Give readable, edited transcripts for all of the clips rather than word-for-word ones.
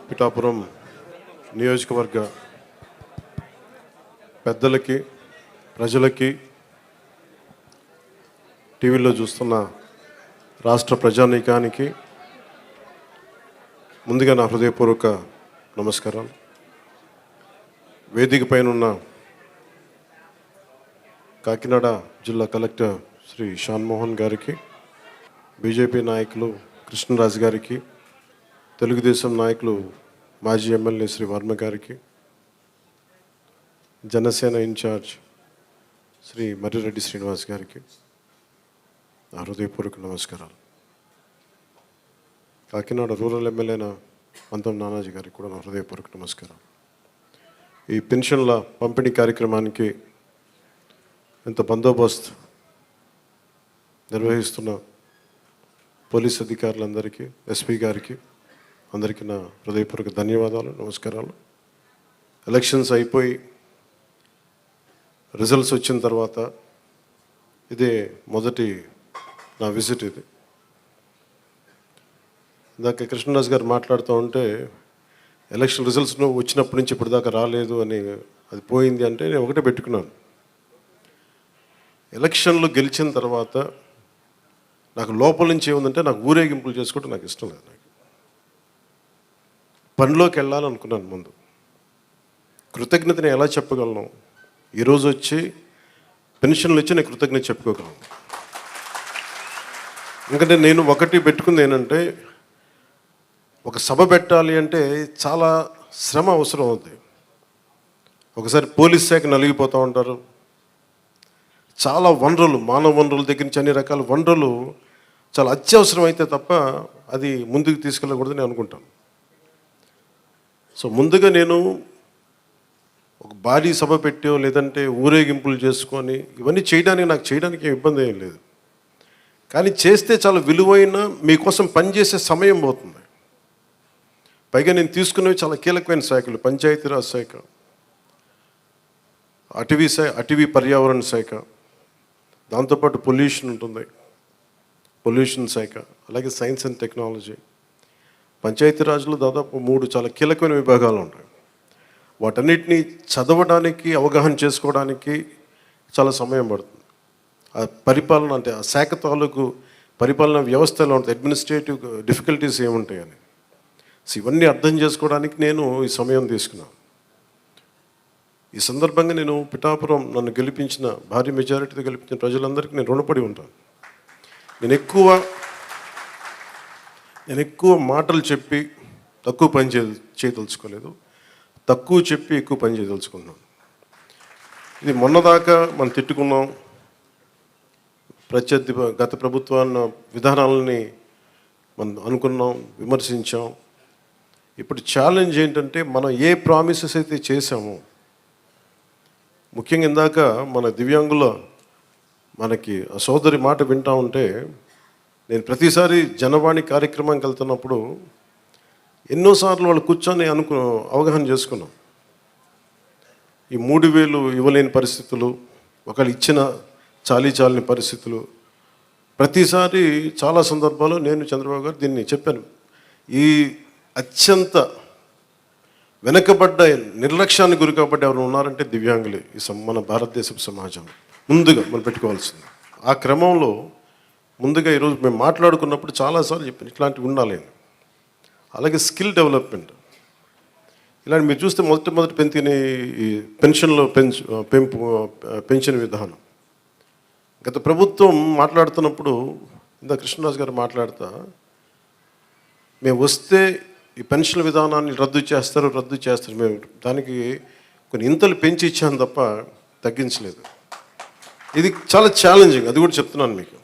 పిఠాపురం నియోజకవర్గ పెద్దలకి, ప్రజలకి, టీవీలో చూస్తున్న రాష్ట్ర ప్రజానీకానికి ముందుగా నా హృదయపూర్వక నమస్కారాలు. వేదిక పైన ఉన్న కాకినాడ జిల్లా కలెక్టర్ శ్రీ షాన్మోహన్ గారికి, బీజేపీ నాయకులు కృష్ణరాజు గారికి, తెలుగుదేశం నాయకులు మాజీ ఎమ్మెల్యే శ్రీ వర్మ గారికి, జనసేన ఇన్ఛార్జ్ శ్రీ మర్రిరెడ్డి శ్రీనివాస్ గారికి నా హృదయపూర్వక నమస్కారాలు. కాకినాడ రూరల్ ఎమ్మెల్యేన పంతం నానాజీ గారికి కూడా నా హృదయపూర్వక నమస్కారం. ఈ పెన్షన్ల పంపిణీ కార్యక్రమానికి ఇంత బందోబస్తు నిర్వహిస్తున్న పోలీస్ అధికారులందరికీ, ఎస్పీ గారికి అందరికీ నా హృదయపూర్వక ధన్యవాదాలు, నమస్కారాలు. ఎలక్షన్స్ అయిపోయి రిజల్ట్స్ వచ్చిన తర్వాత ఇదే మొదటి నా విజిట్. ఇది ఇందాక కృష్ణరాజు గారు మాట్లాడుతూ ఉంటే ఎలక్షన్ రిజల్ట్స్ వచ్చినప్పటి నుంచి ఇప్పటిదాకా రాలేదు అని, అది పోయింది అంటే నేను ఒకటే పెట్టుకున్నాను. ఎలక్షన్లు గెలిచిన తర్వాత నాకు లోపల నుంచి ఏముందంటే నాకు ఊరేగింపులు చేసుకోవడం నాకు ఇష్టం లేదు. నాకు పనిలోకి వెళ్ళాలనుకున్నాను. ముందు కృతజ్ఞతని ఎలా చెప్పగలను? ఈరోజు వచ్చి పెన్షన్లు ఇచ్చి నేను కృతజ్ఞత చెప్పుకోగలను. ఎందుకంటే నేను ఒకటి పెట్టుకుంది ఏంటంటే, ఒక సభ పెట్టాలి అంటే చాలా శ్రమ అవసరం అవుతుంది. ఒకసారి పోలీస్ శాఖ నలిగిపోతూ ఉంటారు. చాలా వనరులు, మానవ వనరుల దగ్గర నుంచి అన్ని రకాల వనరులు చాలా అత్యవసరం అయితే తప్ప అది ముందుకు తీసుకెళ్ళకూడదని అనుకుంటాను. సో ముందుగా నేను ఒక భారీ సభ పెట్టో లేదంటే ఊరేగింపులు చేసుకొని ఇవన్నీ చేయడానికి ఇబ్బంది ఏం లేదు. కానీ చేస్తే చాలా విలువైన మీకోసం పనిచేసే సమయం పోతుంది. పైగా నేను తీసుకునేవి చాలా కీలకమైన శాఖలు: పంచాయతీరాజ్ శాఖ, అటవీ పర్యావరణ శాఖ, దాంతోపాటు పొల్యూషన్ ఉంటుంది, పొల్యూషన్ శాఖ, అలాగే సైన్స్ అండ్ టెక్నాలజీ. పంచాయతీరాజ్లో దాదాపు 3 చాలా కీలకమైన విభాగాలు ఉంటాయి. వాటన్నిటినీ చదవడానికి, అవగాహన చేసుకోవడానికి చాలా సమయం పడుతుంది. ఆ పరిపాలన అంటే ఆ శాఖ తాలూకు పరిపాలన వ్యవస్థ ఎలా ఉంటుంది, అడ్మినిస్ట్రేటివ్ డిఫికల్టీస్ ఏముంటాయని, సో ఇవన్నీ అర్థం చేసుకోవడానికి నేను ఈ సమయం తీసుకున్నాను. ఈ సందర్భంగా నేను పిఠాపురం నన్ను గెలిపించిన, భారీ మెజారిటీతో గెలిపించిన ప్రజలందరికీ నేను రుణపడి ఉంటాను. నేను ఎక్కువ మాటలు చెప్పి తక్కువ పని చేయదలుచుకోలేదు, తక్కువ చెప్పి ఎక్కువ పని చేయదలుచుకున్నాను. ఇది మొన్నదాకా మనం తిట్టుకున్నాం, గత ప్రభుత్వాన్ని విధానాలని మనం అనుకున్నాం, విమర్శించాం. ఇప్పుడు ఛాలెంజ్ ఏంటంటే, మనం ఏ ప్రామిసెస్ అయితే చేశామో, ముఖ్యంగా ఇందాక మన దివ్యాంగుల మనకి ఆ సోదరి మాట వింటూ ఉంటే, నేను ప్రతిసారి జనవాణి కార్యక్రమానికి వెళ్తున్నప్పుడు ఎన్నోసార్లు వాళ్ళు కూర్చొని అవగాహన చేసుకున్నాం. ఈ 3,000 ఇవ్వలేని పరిస్థితులు, ఒకళ్ళు ఇచ్చిన చాలని పరిస్థితులు. ప్రతిసారి చాలా సందర్భాల్లో నేను చంద్రబాబు గారు దీన్ని చెప్పాను. ఈ అత్యంత వెనకబడ్డ, నిర్లక్ష్యానికి గురి కాబట్టి ఎవరు ఉన్నారంటే దివ్యాంగులే. మన భారతదేశపు సమాజం ముందుగా మనం పెట్టుకోవాల్సింది. ఆ క్రమంలో ముందుగా ఈరోజు మేము మాట్లాడుకున్నప్పుడు చాలాసార్లు చెప్పాను ఇట్లాంటివి ఉండాలి. అలాగే స్కిల్ డెవలప్మెంట్, ఇలాంటి మీరు చూస్తే మొదటి పెంచిన ఈ పెన్షన్లో పెంచిన విధానం. గత ప్రభుత్వం మాట్లాడుతున్నప్పుడు ఇంత కృష్ణరాజు గారు మాట్లాడుతా, మేము వస్తే ఈ పెన్షన్ విధానాన్ని రద్దు చేస్తారు. మేము దానికి కొన్ని ఇంతలు పెంచి ఇచ్చాను తప్ప తగ్గించలేదు. ఇది చాలా ఛాలెంజింగ్, అది కూడా చెప్తున్నాను మీకు.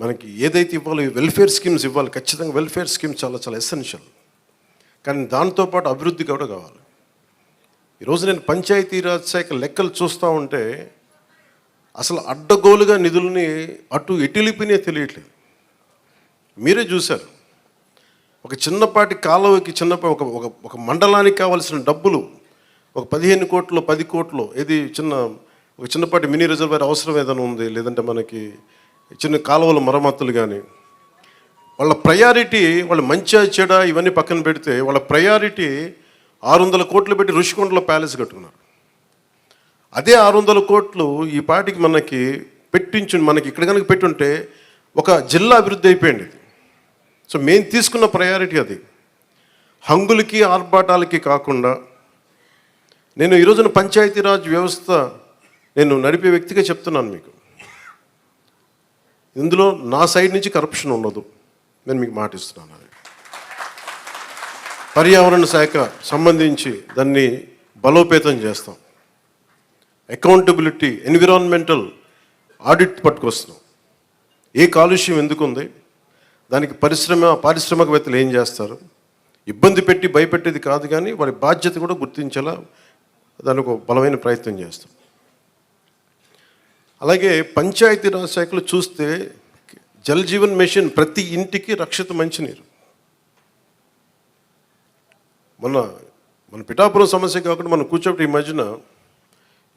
మనకి ఏదైతే ఇవ్వాలో వెల్ఫేర్ స్కీమ్స్ ఇవ్వాలి, ఖచ్చితంగా వెల్ఫేర్ స్కీమ్స్ చాలా ఎసెన్షియల్. కానీ దాంతోపాటు అభివృద్ధి కూడా కావాలి. ఈరోజు నేను పంచాయతీరాజ్ శాఖ లెక్కలు చూస్తూ ఉంటే అసలు అడ్డగోలుగా నిధులని అటు ఎటులిపినే తెలియట్లేదు. మీరే చూశారు, ఒక చిన్నపాటి కాలువకి ఒక మండలానికి కావాల్సిన డబ్బులు ఒక 15 కోట్లు 10 కోట్లు, ఏది ఒక చిన్నపాటి మినీ రిజర్వాయర్ అవసరం ఏదైనా ఉంది, లేదంటే మనకి చిన్న కాలువల మరమ్మతులు కానీ వాళ్ళ ప్రయారిటీ, వాళ్ళు మంచిగా చెడ ఇవన్నీ పక్కన పెడితే వాళ్ళ ప్రయారిటీ 600 కోట్లు పెట్టి ఋషికొండలో ప్యాలెస్ కట్టుకున్నారు. అదే 600 కోట్లు ఈ పాటికి మనకి మనకి ఇక్కడ కనుక పెట్టుంటే ఒక జిల్లా అభివృద్ధి అయిపోయింది. సో మేము తీసుకున్న ప్రయారిటీ అది. హంగులకి ఆర్భాటాలకి కాకుండా, నేను ఈరోజున పంచాయతీరాజ్ వ్యవస్థ నేను నడిపే వ్యక్తిగా చెప్తున్నాను మీకు, ఇందులో నా సైడ్ నుంచి కరప్షన్ ఉండదు, నేను మీకు మాటిస్తున్నాను. అది పర్యావరణ శాఖ సంబంధించి దాన్ని బలోపేతం చేస్తాం. అకౌంటబిలిటీ, ఎన్విరాన్మెంటల్ ఆడిట్ పట్టుకొస్తున్నాం. ఏ కాలుష్యం ఎందుకు ఉంది, దానికి పారిశ్రామికవేత్తలు ఏం చేస్తారు, ఇబ్బంది పెట్టి భయపెట్టేది కాదు, కానీ వారి బాధ్యత కూడా గుర్తించేలా దానికి ఒక బలమైన ప్రయత్నం చేస్తాం. అలాగే పంచాయతీరాజ్ శాఖలో చూస్తే జల్ జీవన్ మిషన్ ప్రతి ఇంటికి రక్షిత మంచినీరు. మన పిఠాపురం సమస్య కాకుండా మనం కూర్చోబెట్టి ఈ మధ్యన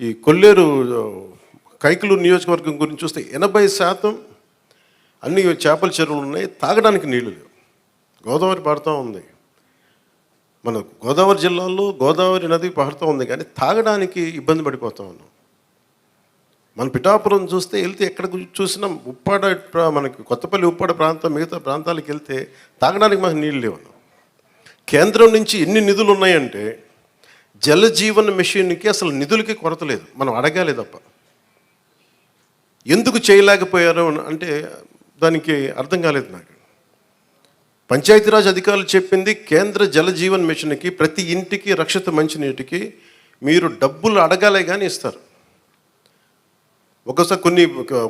ఈ కొల్లేరు కైకలూరు నియోజకవర్గం గురించి చూస్తే 80% అన్ని చేపల చెరువులు ఉన్నాయి, తాగడానికి నీళ్లు లేవు. గోదావరి పారుతూ ఉంది, మన గోదావరి జిల్లాలో గోదావరి నది పారుతూ ఉంది, కానీ తాగడానికి ఇబ్బంది పడిపోతూ ఉన్నాం. మన పిఠాపురం చూస్తే వెళ్తే ఎక్కడ చూసినా ఉప్పాడ, మనకి కొత్తపల్లి ఉప్పాడ ప్రాంతం, మిగతా ప్రాంతాలకు వెళ్తే తాగడానికి మనకు నీళ్ళు లేవు. కేంద్రం నుంచి ఎన్ని నిధులు ఉన్నాయంటే జల జీవన్ మిషన్కి అసలు నిధులకి కొరత లేదు, మనం అడగాలి తప్ప. ఎందుకు చేయలేకపోయారు అంటే దానికి అర్థం కాలేదు నాకు. పంచాయతీరాజ్ అధికారులు చెప్పింది, కేంద్ర జల జీవన్ మిషన్కి ప్రతి ఇంటికి రక్షిత మంచినీటికి మీరు డబ్బులు అడగాలే కానీ ఇస్తారు. ఒకసారి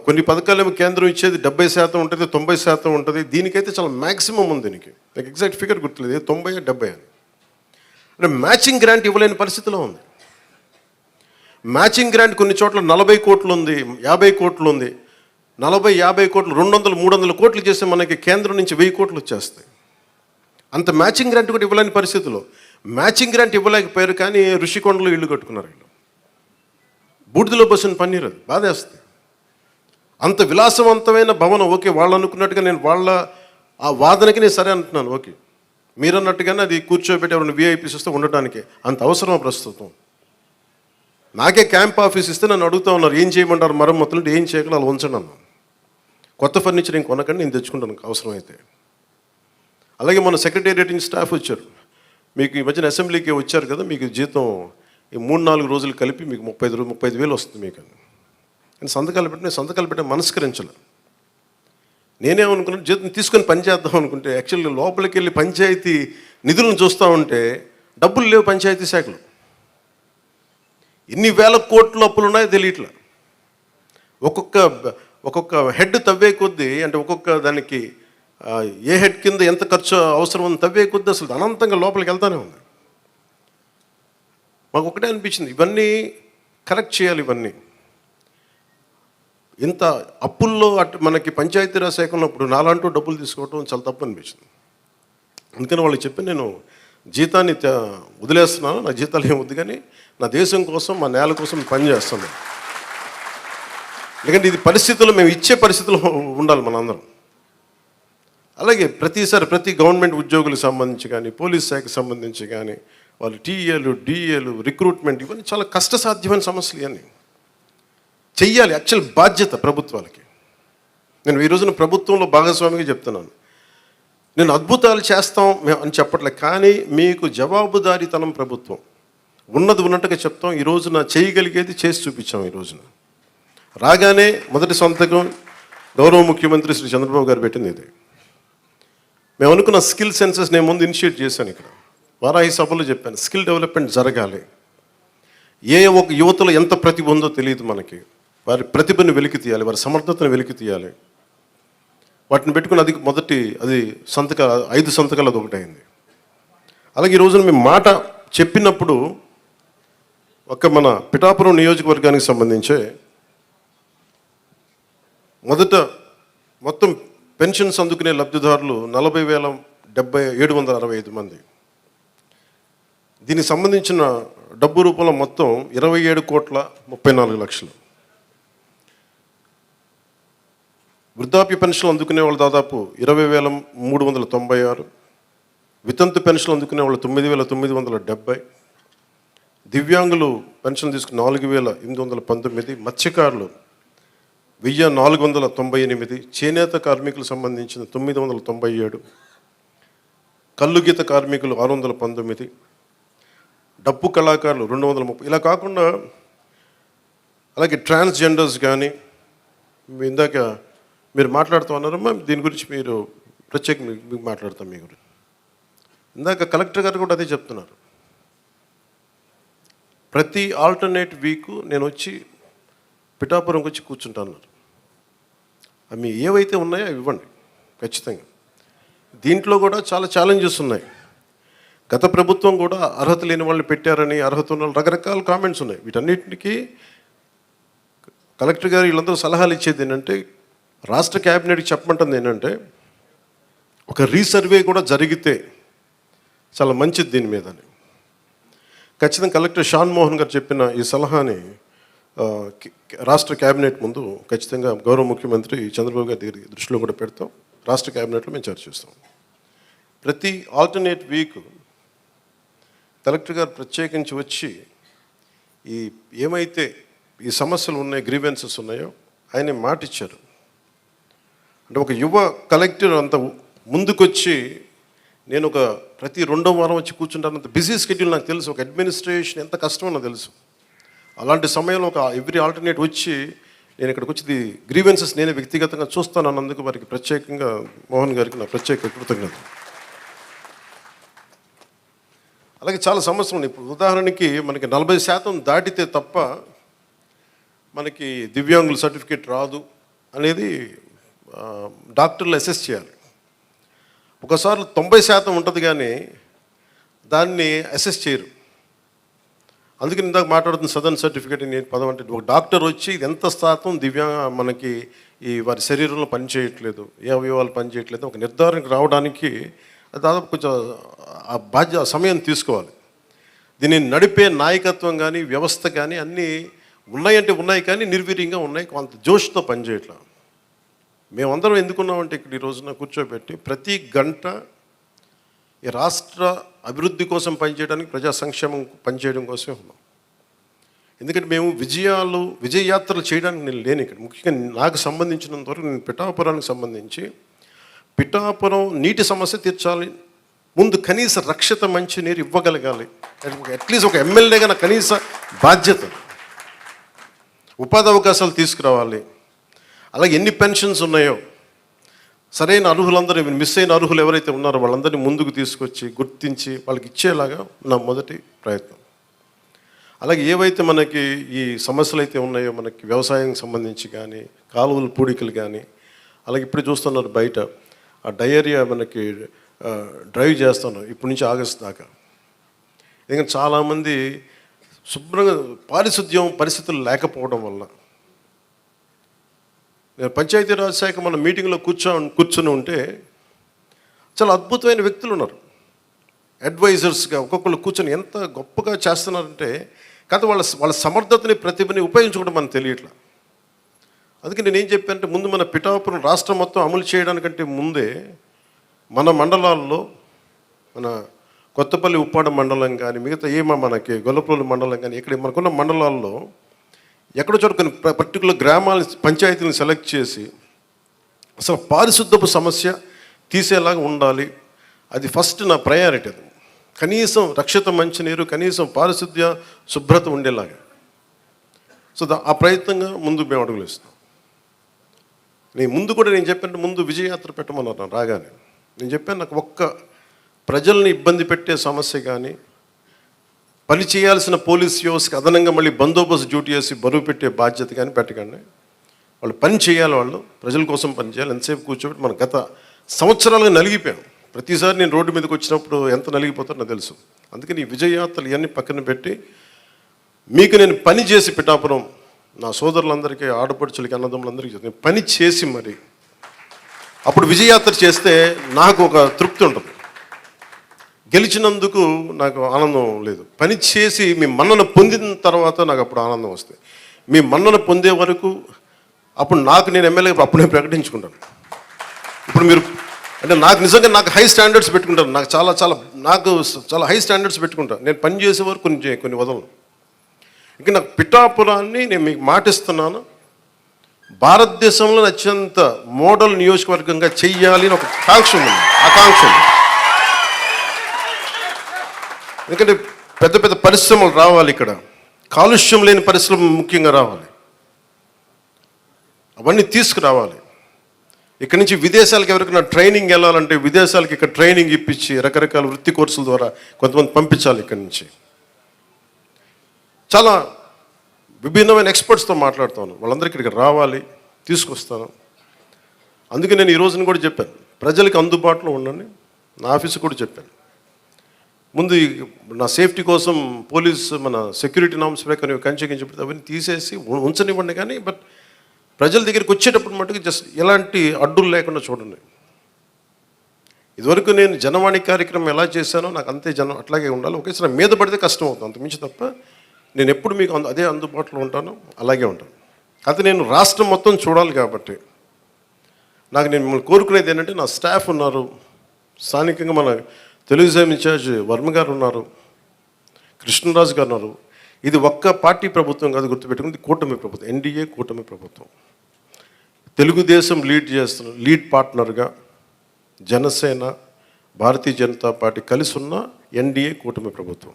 కొన్ని పథకాలు కేంద్రం ఇచ్చేది 70% ఉంటుంది, 90% ఉంటుంది. దీనికైతే చాలా మ్యాక్సిమం ఉంది. దీనికి నాకు ఎగ్జాక్ట్ ఫిగర్ గుర్తులేదు, 90, 70 అని. అంటే మ్యాచింగ్ గ్రాంట్ ఇవ్వలేని పరిస్థితిలో ఉంది. మ్యాచింగ్ గ్రాంట్ కొన్ని చోట్ల 40 కోట్లు ఉంది, 50 కోట్లు ఉంది. 40, 50 కోట్లు 200, 300 కోట్లు చేస్తే మనకి కేంద్రం నుంచి 1000 కోట్లు వచ్చేస్తాయి. అంత మ్యాచింగ్ గ్రాంట్ కూడా ఇవ్వలేని పరిస్థితిలో, మ్యాచింగ్ గ్రాంట్ ఇవ్వలేకపోయారు, కానీ ఋషికొండలో ఇల్లు కట్టుకున్నారు. వీళ్ళు బూడిదలో పోసిన పన్నీరు, అది బాధేస్తుంది. అంత విలాసవంతమైన భవనం, ఓకే, వాళ్ళు అనుకున్నట్టుగా నేను వాళ్ళ ఆ వాదనకి నేను సరే అంటున్నాను, ఓకే, మీరు అన్నట్టుగానే అది కూర్చోబెట్టి ఎవరైనా విఐపీస్ వస్తే ఉండటానికి అంత అవసరం ప్రస్తుతం. నాకే క్యాంప్ ఆఫీస్ ఇస్తే నన్ను అడుగుతూ ఉన్నారు, ఏం చేయమంటారు మరమ్మతులు అంటే, ఏం చేయకుండా అలా ఉంచండి అన్నాను. కొత్త ఫర్నిచర్ ఇంక కొనకండి, నేను తెచ్చుకుంటాను అవసరమైతే. అలాగే మన సెక్రటేరియట్ నుంచి స్టాఫ్ వచ్చారు, మీకు ఈ మధ్యన అసెంబ్లీకి వచ్చారు కదా, మీకు జీతం ఈ 3-4 రోజులు కలిపి మీకు 35,000 వస్తుంది మీకు అని. నేను సంతకాలు పెట్టి మనస్కరించాలి. నేనేమనుకున్నాను, జీతం తీసుకొని పని చేద్దాం అనుకుంటే, యాక్చువల్గా లోపలికి వెళ్ళి పంచాయతీ నిధులను చూస్తూ ఉంటే డబ్బులు లేవు పంచాయతీ శాఖలో. ఎన్ని వేల కోట్లు అప్పులు ఉన్నాయో తెలియట్లా. ఒక్కొక్క హెడ్ తవ్వే కొద్దీ, అంటే ఒక్కొక్క దానికి ఏ హెడ్ కింద ఎంత ఖర్చు అవసరం ఉంది తవ్వే కొద్దీ అసలు అనంతంగా లోపలికి వెళ్తానే ఉంది. మాకు ఒకటే అనిపించింది, ఇవన్నీ కరెక్ట్ చేయాలి. ఇవన్నీ ఇంత అప్పుల్లో మనకి పంచాయతీరాజ్ శాఖ ఉన్నప్పుడు నాలాంటూ డబ్బులు తీసుకోవడం చాలా తప్పు అనిపించింది. అందుకని వాళ్ళకి చెప్పి నేను జీతాన్ని వదిలేస్తున్నాను, నా జీతాలు ఏం వద్దు, కానీ నా దేశం కోసం, మా నేల కోసం పనిచేస్తాను. ఎందుకంటే ఇది పరిస్థితుల్లో మేము ఇచ్చే పరిస్థితుల్లో ఉండాలి మనందరం. అలాగే ప్రతి గవర్నమెంట్ ఉద్యోగులకు సంబంధించి కానీ, పోలీస్ శాఖకు సంబంధించి కానీ, వాళ్ళు టీఏలు, డిఏలు, రిక్రూట్మెంట్, ఇవన్నీ చాలా కష్టసాధ్యమైన సమస్యలు. ఇవన్నీ చెయ్యాలి, యాక్చువల్ బాధ్యత ప్రభుత్వాలకి. నేను ఈ రోజున ప్రభుత్వంలో భాగస్వామిగా చెప్తున్నాను, నేను అద్భుతాలు చేస్తాం అని చెప్పట్లేదు, కానీ మీకు జవాబుదారీతనం ప్రభుత్వం ఉన్నది ఉన్నట్టుగా చెప్తాం. ఈ రోజున చేయగలిగేది చేసి చూపించాం. ఈ రోజున రాగానే మొదటి సంతకం గౌరవ ముఖ్యమంత్రి శ్రీ చంద్రబాబు గారు పెట్టింది ఇదే. మేము అనుకున్న స్కిల్ సెన్సెస్ నేను ముందు ఇనిషియేట్ చేశాను. ఇక్కడ వారాహి సభలో చెప్పాను, స్కిల్ డెవలప్మెంట్ జరగాలి. ఒక యువతలో ఎంత ప్రతిభ ఉందో తెలియదు మనకి, వారి ప్రతిభను వెలికి తీయాలి, వారి సమర్థతను వెలికి తీయాలి. వాటిని పెట్టుకుని అది 5 సంతకాలు అది ఒకటైంది. అలాగే ఈ రోజున మేము మాట చెప్పినప్పుడు మన పిఠాపురం నియోజకవర్గానికి సంబంధించే మొత్తం పెన్షన్స్ అందుకునే లబ్ధిదారులు 40,765 మంది. దీనికి సంబంధించిన డబ్బు రూపంలో మొత్తం 27,34,00,000. వృద్ధాప్య పెన్షన్లు అందుకునే వాళ్ళు దాదాపు 20,396, వితంతు పెన్షన్లు అందుకునే వాళ్ళు 9,970, దివ్యాంగులు పెన్షన్ తీసుకుని 4,819, మత్స్యకారులు 1,498, చేనేత కార్మికులకు సంబంధించిన 997, కల్లుగీత కార్మికులు 619, డప్పు కళాకారులు 230. ఇలా కాకుండా అలాగే ట్రాన్స్జెండర్స్ కానీ ఇందాక మీరు మాట్లాడుతూ ఉన్నారమ్మా, దీని గురించి మీరు ప్రత్యేకంగా మీకు మాట్లాడతాం మీ గురించి. ఇందాక కలెక్టర్ గారు కూడా అదే చెప్తున్నారు. ప్రతి ఆల్టర్నేట్ వీక్ నేను వచ్చి పిఠాపురంకి వచ్చి కూర్చుంటాను. అవి ఏవైతే ఉన్నాయో అవి ఇవ్వండి ఖచ్చితంగా. దీంట్లో కూడా చాలా ఛాలెంజెస్ ఉన్నాయి. గత ప్రభుత్వం కూడా అర్హత లేని వాళ్ళని పెట్టారని, అర్హత ఉన్న రకరకాల కామెంట్స్ ఉన్నాయి. వీటన్నిటికీ కలెక్టర్ గారు వీళ్ళందరూ సలహాలు ఇచ్చేది ఏంటంటే, రాష్ట్ర క్యాబినెట్కి చెప్పమంటుంది ఏంటంటే, ఒక రీసర్వే కూడా జరిగితే చాలా మంచిది దీని మీద అని. ఖచ్చితంగా కలెక్టర్ షాన్ మోహన్ గారు చెప్పిన ఈ సలహాని రాష్ట్ర క్యాబినెట్ ముందు ఖచ్చితంగా గౌరవ ముఖ్యమంత్రి చంద్రబాబు గారి దగ్గర దృష్టిలో కూడా పెడతాం. రాష్ట్ర క్యాబినెట్లో మేము చర్చిస్తాం. ప్రతి ఆల్టర్నేట్ వీక్ కలెక్టర్ గారు ప్రత్యేకించి వచ్చి ఈ ఏమైతే ఈ సమస్యలు ఉన్నాయో, గ్రీవెన్సెస్ ఉన్నాయో ఆయన మాట ఇచ్చారు. అంటే ఒక యువ కలెక్టర్ అంత ముందుకొచ్చి నేను ఒక ప్రతి 2వ వారం వచ్చి కూర్చుంటానంత బిజీ షెడ్యూల్ నాకు తెలుసు. ఒక అడ్మినిస్ట్రేషన్ ఎంత కష్టమో నాకు తెలుసు. అలాంటి సమయంలో ఒక ఎవ్రీ ఆల్టర్నేట్ వచ్చి నేను ఇక్కడికి వచ్చి గ్రీవెన్సెస్ నేనే వ్యక్తిగతంగా చూస్తాను అన్నందుకు వారికి ప్రత్యేకంగా మోహన్ గారికి నా ప్రత్యేక కృతజ్ఞత. అలాగే చాలా సమస్యలు ఉన్నాయి. ఇప్పుడు ఉదాహరణకి మనకి 40% దాటితే తప్ప మనకి దివ్యాంగుల సర్టిఫికేట్ రాదు అనేది డాక్టర్లు అసెస్ చేయాలి. ఒకసారి 90% ఉంటుంది కానీ దాన్ని అసెస్ చేయరు. అందుకని ఇందాక మాట్లాడుతున్న సదరన్ సర్టిఫికేట్ నేను పదం అంటే, ఒక డాక్టర్ వచ్చి ఇది ఎంత శాతం మనకి ఈ వారి శరీరంలో పనిచేయట్లేదు, ఏ అవయవాలు పనిచేయట్లేదు ఒక నిర్ధారణకు రావడానికి దాదాపు కొంచెం ఆ సమయం తీసుకోవాలి. దీన్ని నడిపే నాయకత్వం కానీ వ్యవస్థ కానీ అన్నీ ఉన్నాయంటే ఉన్నాయి, కానీ నిర్వీర్యంగా ఉన్నాయి, కొంత జోష్తో పనిచేయట్లేదు. మేమందరం ఎందుకున్నామంటే ఇక్కడ ఈ రోజున కూర్చోబెట్టి ప్రతి గంట ఈ రాష్ట్ర అభివృద్ధి కోసం పనిచేయడానికి, ప్రజా సంక్షేమం పనిచేయడం కోసమే ఉన్నాం. ఎందుకంటే మేము విజయయాత్రలు చేయడానికి నేను లేను ఇక్కడ. ముఖ్యంగా నాకు సంబంధించినంత వరకు నేను పిఠాపురానికి సంబంధించి పిఠాపురం నీటి సమస్య తీర్చాలి, ముందు కనీస రక్షిత మంచినీరు ఇవ్వగలగాలి. అట్లీస్ట్ ఒక ఎమ్మెల్యేగా నా కనీస బాధ్యత. ఉపాధి అవకాశాలు తీసుకురావాలి. అలాగే ఎన్ని పెన్షన్స్ ఉన్నాయో సరైన అర్హులందరూ, మిస్ అయిన అర్హులు ఎవరైతే ఉన్నారో వాళ్ళందరినీ ముందుకు తీసుకొచ్చి గుర్తించి వాళ్ళకి ఇచ్చేలాగా నా మొదటి ప్రయత్నం. అలాగే ఏవైతే మనకి ఈ సమస్యలు అయితే ఉన్నాయో, మనకి వ్యవసాయం సంబంధించి కానీ, కాలువల పూడికలు కానీ, అలాగే ఇప్పుడు చూస్తున్నారు బయట ఆ డయేరియా మనకి డ్రైవ్ చేస్తున్నాం ఇప్పటి నుంచి ఆగస్టు దాకా. ఎందుకంటే చాలామంది శుభ్రంగా పారిశుద్ధ్యం పరిస్థితులు లేకపోవడం వల్ల. నేను పంచాయతీరాజ్ శాఖ మన మీటింగ్లో కూర్చొని ఉంటే చాలా అద్భుతమైన వ్యక్తులు ఉన్నారు, అడ్వైజర్స్గా ఒక్కొక్కరు కూర్చొని ఎంత గొప్పగా చేస్తున్నారంటే, కాదు వాళ్ళ సమర్థతని ప్రతిభని ఉపయోగించుకోవడం మనకు తెలియట్లా. అందుకే నేను ఏం చెప్పానంటే, ముందు మన పిఠాపురం రాష్ట్రం మొత్తం అమలు చేయడానికంటే ముందే మన మండలాల్లో, మన కొత్తపల్లి ఉప్పాడ మండలం కానీ, మిగతా మనకి గొల్లప్రోలు మండలం కానీ, ఇక్కడ మనకున్న మండలాల్లో ఎక్కడో చోట కొన్ని పర్టికులర్ గ్రామాలని, పంచాయతీలను సెలెక్ట్ చేసి అసలు పారిశుద్ధపు సమస్య తీసేలాగా ఉండాలి. అది ఫస్ట్ నా ప్రయారిటీ. అది కనీసం రక్షిత మంచినీరు, కనీసం పారిశుద్ధ్య శుభ్రత ఉండేలాగా. సో ఆ ప్రయత్నంగా ముందు మేము అడుగులు ఇస్తాం. నేను చెప్పాను, ముందు విజయయాత్ర పెట్టమన్నారు రాగానే. నేను చెప్పాను, నాకు ఒక్క ప్రజల్ని ఇబ్బంది పెట్టే సమస్య కానీ, పని చేయాల్సిన పోలీస్ వ్యవస్థకి అదనంగా మళ్ళీ బందోబస్తు డ్యూటీ చేసి బరువు పెట్టే బాధ్యత కానీ పెట్టకండి. వాళ్ళు పని చేయాలి, వాళ్ళు ప్రజల కోసం పని చేయాలి. ఎంతసేపు కూర్చోబెట్టి మనం గత సంవత్సరాలుగా నలిగిపోయాం. ప్రతిసారి నేను రోడ్డు మీదకి వచ్చినప్పుడు ఎంత నలిగిపోతారో నాకు తెలుసు. అందుకని ఈ విజయయాత్రలు ఇవన్నీ పక్కన పెట్టి మీకు నేను పని చేసి పిఠాపురం నా సోదరులందరికీ, ఆడపడుచులకి, అన్నదమ్ములందరికీ నేను పని చేసి మరి అప్పుడు విజయయాత్ర చేస్తే నాకు ఒక తృప్తి ఉంటుంది. గెలిచినందుకు నాకు ఆనందం లేదు, పని చేసి మీ మన్నన పొందిన తర్వాత నాకు అప్పుడు ఆనందం వస్తుంది. మీ మన్నన పొందే వరకు అప్పుడు నాకు నేను ఎమ్మెల్యే అప్పుడే ప్రకటించుకుంటాను. ఇప్పుడు మీరు అంటే నాకు నిజంగా నాకు హై స్టాండర్డ్స్ పెట్టుకుంటాను. నాకు చాలా హై స్టాండర్డ్స్ పెట్టుకుంటాను. నేను పని చేసే వరకు కొన్ని వదలను. ఇంకా నాకు పిఠాపురాన్ని నేను మీకు మాటిస్తున్నాను, భారతదేశంలో అత్యంత మోడల్ నియోజకవర్గంగా చెయ్యాలి అని ఒక ఆకాంక్ష ఉంది. ఎందుకంటే పెద్ద పెద్ద పరిశ్రమలు రావాలి, ఇక్కడ కాలుష్యం లేని పరిశ్రమ ముఖ్యంగా రావాలి, అవన్నీ తీసుకురావాలి. ఇక్కడి నుంచి విదేశాలకు ఎవరికైనా ట్రైనింగ్ వెళ్ళాలంటే విదేశాలకు ఇక్కడ ట్రైనింగ్ ఇప్పించి రకరకాల వృత్తి కోర్సుల ద్వారా కొంతమంది పంపించాలి. ఇక్కడి నుంచి చాలా విభిన్నమైన ఎక్స్పర్ట్స్తో మాట్లాడుతాను, వాళ్ళందరికీ ఇక్కడికి రావాలి, తీసుకొస్తాను. అందుకే నేను ఈ రోజున కూడా చెప్పాను, ప్రజలకు అందుబాటులో ఉండండి. నా ఆఫీసు కూడా చెప్పాను, ముందు నా సేఫ్టీ కోసం పోలీస్ మన సెక్యూరిటీ నామ్స్ ప్రకారం కంచెకించి అవన్నీ తీసేసి ఉంచనివ్వండి, కానీ బట్ ప్రజల దగ్గరికి వచ్చేటప్పుడు మటుకు జస్ట్ ఎలాంటి అడ్డులు లేకుండా చూడండి. ఇదివరకు నేను జనవాణి కార్యక్రమం ఎలా చేశానో నాకు అంతే అట్లాగే ఉండాలి. ఒకేసారి మీద పడితే కష్టం అవుతుంది, అంతమించి తప్ప నేను ఎప్పుడు మీకు అదే అందుబాటులో ఉంటాను, అలాగే ఉంటాను. అయితే నేను రాష్ట్రం మొత్తం చూడాలి కాబట్టి నేను మిమ్మల్ని కోరుకునేది ఏంటంటే, నా స్టాఫ్ ఉన్నారు, స్థానికంగా మన తెలుగుదేశం ఇన్ఛార్జ్ వర్మ గారు ఉన్నారు, కృష్ణరాజు గారు ఉన్నారు. ఇది ఒక్క పార్టీ ప్రభుత్వం కాదు, గుర్తుపెట్టుకుంది కూటమి ప్రభుత్వం, ఎన్డీఏ కూటమి ప్రభుత్వం. తెలుగుదేశం లీడ్ పార్ట్నర్గా జనసేన, భారతీయ జనతా పార్టీ కలిసి ఉన్న ఎన్డీఏ కూటమి ప్రభుత్వం.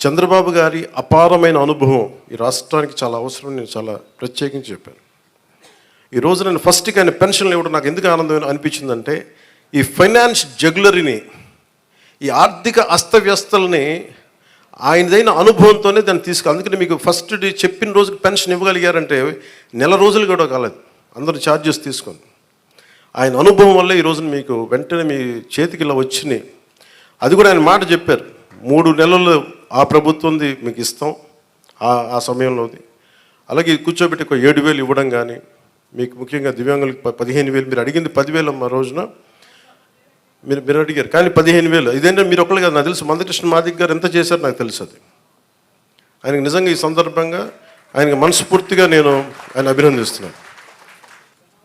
చంద్రబాబు గారి అపారమైన అనుభవం ఈ రాష్ట్రానికి చాలా అవసరం, నేను చాలా ప్రత్యేకించి చెప్పాను. ఈ రోజు నేను ఫస్ట్కి ఆయన పెన్షన్లు ఇవ్వడం నాకు ఎందుకు ఆనందం అనిపించిందంటే, ఈ ఫైనాన్స్ జగ్యులరీని, ఈ ఆర్థిక అస్తవ్యస్తల్ని ఆయనదైన అనుభవంతోనే దాన్ని అందుకని మీకు ఫస్ట్ చెప్పిన రోజుకి పెన్షన్ ఇవ్వగలిగారంటే నెల రోజులు కూడా కాలేదు, అందరూ ఛార్జెస్ తీసుకొని. ఆయన అనుభవం వల్ల ఈ రోజున మీకు వెంటనే మీ చేతికి ఇలా వచ్చినాయి. అది కూడా ఆయన మాట చెప్పారు, 3 నెలలు ఆ ప్రభుత్వంది మీకు ఇస్తాం ఆ సమయంలోది. అలాగే కూర్చోబెట్టి ఒక 7,000 ఇవ్వడం కానీ, మీకు ముఖ్యంగా దివ్యాంగులకు 15,000, మీరు అడిగింది 10,000 మా రోజున మీరు అడిగారు, కానీ 15,000. ఇదేంటే మీరు ఒకళ్ళు కాదు, నాకు తెలుసు మందకృష్ణ మాదిక్ గారు ఎంత చేశారు నాకు తెలుసు. అది ఆయనకు నిజంగా ఈ సందర్భంగా ఆయనకు మనస్ఫూర్తిగా నేను ఆయన అభినందిస్తున్నాను.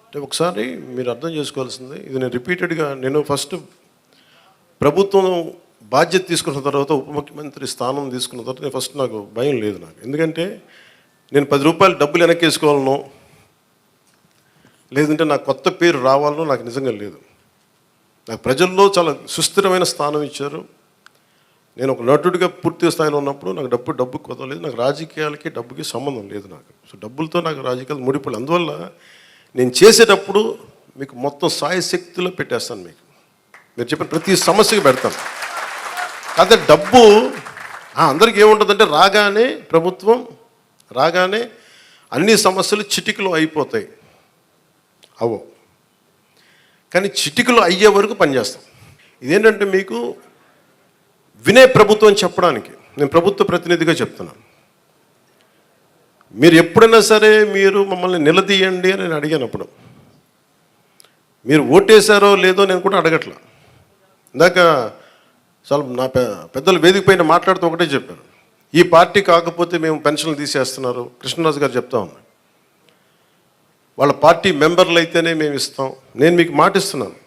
అంటే ఒకసారి మీరు అర్థం చేసుకోవాల్సింది, ఇది నేను రిపీటెడ్గా నేను ఫస్ట్ ప్రభుత్వం బాధ్యత తీసుకున్న తర్వాత, ఉప ముఖ్యమంత్రి స్థానం తీసుకున్న తర్వాత ఫస్ట్ నాకు భయం లేదు. ఎందుకంటే నేను 10 రూపాయలు డబ్బులు వెనక్కేసుకోవాలనో లేదంటే నాకు కొత్త పేరు రావాలనో నాకు నిజంగా లేదు. నాకు ప్రజల్లో చాలా సుస్థిరమైన స్థానం ఇచ్చారు. నేను ఒక నటుడిగా పూర్తి స్థాయిలో ఉన్నప్పుడు నాకు డబ్బు కొదలేదు. నాకు రాజకీయాలకి డబ్బుకి సంబంధం లేదు. సో డబ్బులతో నాకు రాజకీయాలు ముడిపడి, అందువల్ల నేను చేసేటప్పుడు మీకు మొత్తం సాయశక్తిలో పెట్టేస్తాను. మీరు చెప్పిన ప్రతి సమస్యకి పెడతాను. కాకపోతే డబ్బు అందరికీ ఏముంటుందంటే, ప్రభుత్వం రాగానే అన్ని సమస్యలు చిటికలో అయిపోతాయి. కానీ చిటికలు అయ్యే వరకు పనిచేస్తాం. ఇదేంటంటే మీకు వినే ప్రభుత్వం చెప్పడానికి నేను ప్రభుత్వ ప్రతినిధిగా చెప్తున్నాను. మీరు ఎప్పుడైనా సరే మీరు మమ్మల్ని నిలదీయండి అని నేను అడిగానప్పుడు, మీరు ఓటేశారో లేదో నేను కూడా అడగట్లా. ఇందాక చాలా నా పెద్దలు వేదిక పైన మాట్లాడుతూ ఒకటే చెప్పారు, ఈ పార్టీ కాకపోతే మేము పెన్షన్లు తీసేస్తున్నారు. కృష్ణరాజు గారు చెప్తా ఉన్నారు, వాళ్ళ పార్టీ మెంబర్లు అయితేనే మేము ఇస్తాం. నేను మీకు మాటిస్తున్నాను,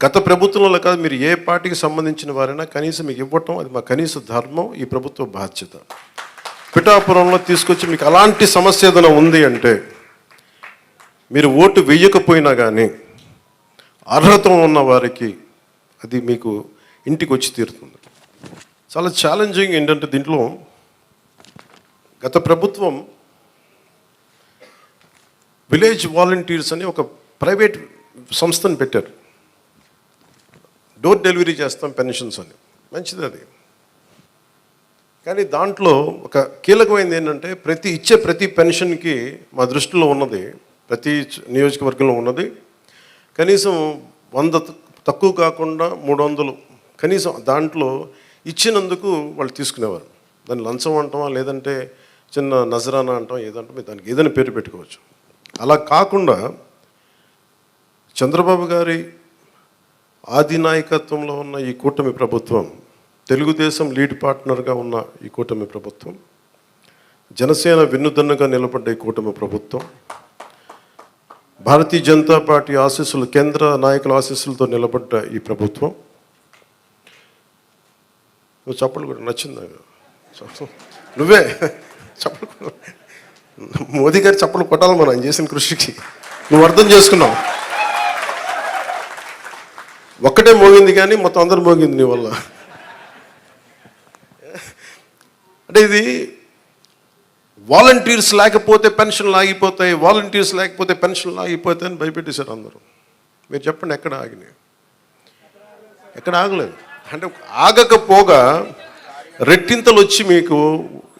గత ప్రభుత్వంలో కాదు, మీరు ఏ పార్టీకి సంబంధించిన వారైనా కనీసం మీకు ఇవ్వటం అది మా కనీస ధర్మం, ఈ ప్రభుత్వ బాధ్యత. పిఠాపురంలో తీసుకొచ్చి మీకు అలాంటి సమస్య ఏదైనా ఉంది అంటే, మీరు ఓటు వేయకపోయినా కానీ అర్హత ఉన్న వారికి అది మీకు ఇంటికి వచ్చి తీరుతుంది. చాలా ఛాలెంజింగ్ ఏంటంటే, దీంట్లో గత ప్రభుత్వం విలేజ్ వాలంటీర్స్ అని ఒక ప్రైవేట్ సంస్థను పెట్టారు. డోర్ డెలివరీ చేస్తాం పెన్షన్స్ అని, మంచిది అది. కానీ దాంట్లో ఒక కీలకమైనది ఏంటంటే, ప్రతి పెన్షన్కి మా దృష్టిలో ఉన్నది, ప్రతి నియోజకవర్గంలో ఉన్నది కనీసం 100 తక్కువ కాకుండా 300 కనీసం దాంట్లో ఇచ్చినందుకు వాళ్ళు తీసుకునేవారు. దాన్ని లంచం అంటామా లేదంటే చిన్న నజరానా అంటాం, ఏదంటాం, దానికి ఏదైనా పేరు పెట్టుకోవచ్చు. అలా కాకుండా చంద్రబాబు గారి ఆధినాయకత్వంలో ఉన్న ఈ కూటమి ప్రభుత్వం, తెలుగుదేశం లీడ్ పార్ట్నర్గా ఉన్న ఈ కూటమి ప్రభుత్వం జనసేన వెన్నుదన్నుగా నిలబడ్డ ఈ కూటమి ప్రభుత్వం, భారతీయ జనతా పార్టీ ఆశీస్సులు, కేంద్ర నాయకుల ఆశీస్సులతో నిలబడ్డ ఈ ప్రభుత్వం. నువ్వు చప్పలు కూడా నచ్చింది నాకు, నువ్వే చప్పలు, మోదీ గారి చప్పలు కొట్టాలి మనం చేసిన కృషికి. నువ్వు అర్థం చేసుకున్నావు. ఒక్కటే మోగింది కానీ మొత్తం అందరూ మోగింది నీ వల్ల. అంటే ఇది వాలంటీర్స్ లేకపోతే పెన్షన్లు ఆగిపోతాయి, వాలంటీర్స్ లేకపోతే పెన్షన్లు ఆగిపోతాయి అని భయపెట్టేశారు అందరూ. మీరు చెప్పండి, ఎక్కడ ఆగినాయి? ఎక్కడ ఆగలేదు. అంటే ఆగకపోగా రెట్టింతలు వచ్చి మీకు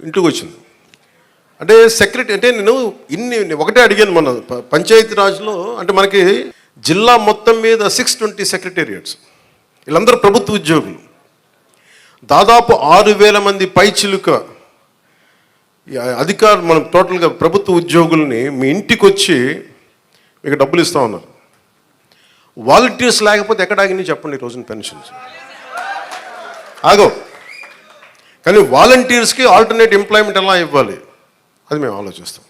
ఇంటికి వచ్చింది. అంటే సెక్రటరీ, అంటే నేను ఒకటే అడిగాను మన పంచాయతీ రాజ్లో. అంటే మనకి జిల్లా మొత్తం మీద 620 సెక్రటేరియట్స్, వీళ్ళందరూ ప్రభుత్వ ఉద్యోగులు. దాదాపు 6,000 మంది పైచిలుక అధికారులు, మనం టోటల్గా ప్రభుత్వ ఉద్యోగుల్ని మీ ఇంటికి వచ్చి మీకు డబ్బులు ఇస్తూ ఉన్నారు. వాలంటీర్స్ లేకపోతే ఎక్కడ ఆగినాయి చెప్పండి ఈ రోజున పెన్షన్స్? ఆగో. కానీ వాలంటీర్స్కి ఆల్టర్నేట్ ఎంప్లాయ్మెంట్ ఎలా ఇవ్వాలి అది మేము ఆలోచిస్తాం.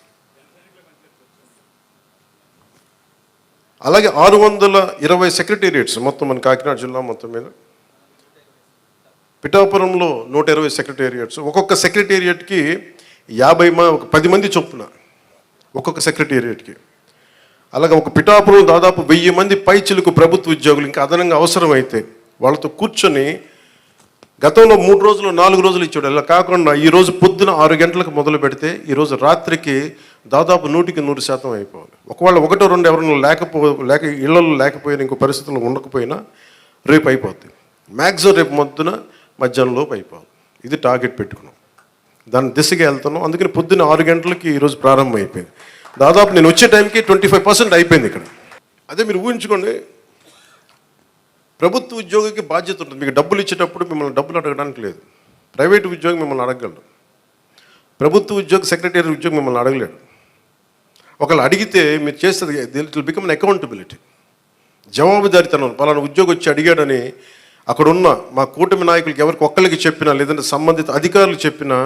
అలాగే 620 సెక్రటేరియట్స్ మొత్తం మన కాకినాడ జిల్లా మొత్తం మీద. పిఠాపురంలో 120 సెక్రటేరియట్స్. ఒక్కొక్క సెక్రటేరియట్కి 10 మంది చొప్పున ఒక్కొక్క సెక్రటేరియట్కి. అలాగే ఒక పిఠాపురం దాదాపు 1000 మంది పైచిలుకు ప్రభుత్వ ఉద్యోగులు ఇంకా అదనంగా అవసరమైతే వాళ్ళతో కూర్చొని గతంలో 3 రోజులు 4 రోజులు ఇచ్చాడు. ఇలా కాకుండా ఈరోజు పొద్దున 6 గంటలకు మొదలు పెడితే ఈరోజు రాత్రికి దాదాపు 100% అయిపోవాలి. ఒకవేళ 1-2 ఎవరైనా లేక ఇళ్లలో లేకపోయినా, ఇంకో పరిస్థితుల్లో ఉండకపోయినా రేపు అయిపోద్ది. మ్యాక్సిమం రేపు మధ్యాహ్నంలోపు అయిపోవాలి. ఇది టార్గెట్ పెట్టుకున్నాం, దాని దిశగా వెళ్తున్నాం. అందుకని పొద్దున్న 6 గంటలకి ఈరోజు ప్రారంభం అయిపోయింది. దాదాపు నేను వచ్చే టైంకి 25% అయిపోయింది ఇక్కడ. అదే మీరు ఊహించుకోండి, ప్రభుత్వ ఉద్యోగికి బాధ్యత ఉంటుంది. మీకు డబ్బులు ఇచ్చేటప్పుడు మిమ్మల్ని డబ్బులు అడగడానికి లేదు. ప్రైవేటు ఉద్యోగి మిమ్మల్ని అడగలడు, ప్రభుత్వ ఉద్యోగి సెక్రటరీ ఉద్యోగి మిమ్మల్ని అడగలేడు. ఒకళ్ళు అడిగితే మీరు చేస్తుంది it will become an accountability, జవాబుదారీతనం. పలానా ఉద్యోగి వచ్చి అడిగాడని అక్కడున్న మా కూటమి నాయకులకి ఎవరికి ఒక్కరికి చెప్పినా, లేదంటే సంబంధిత అధికారులు చెప్పినా,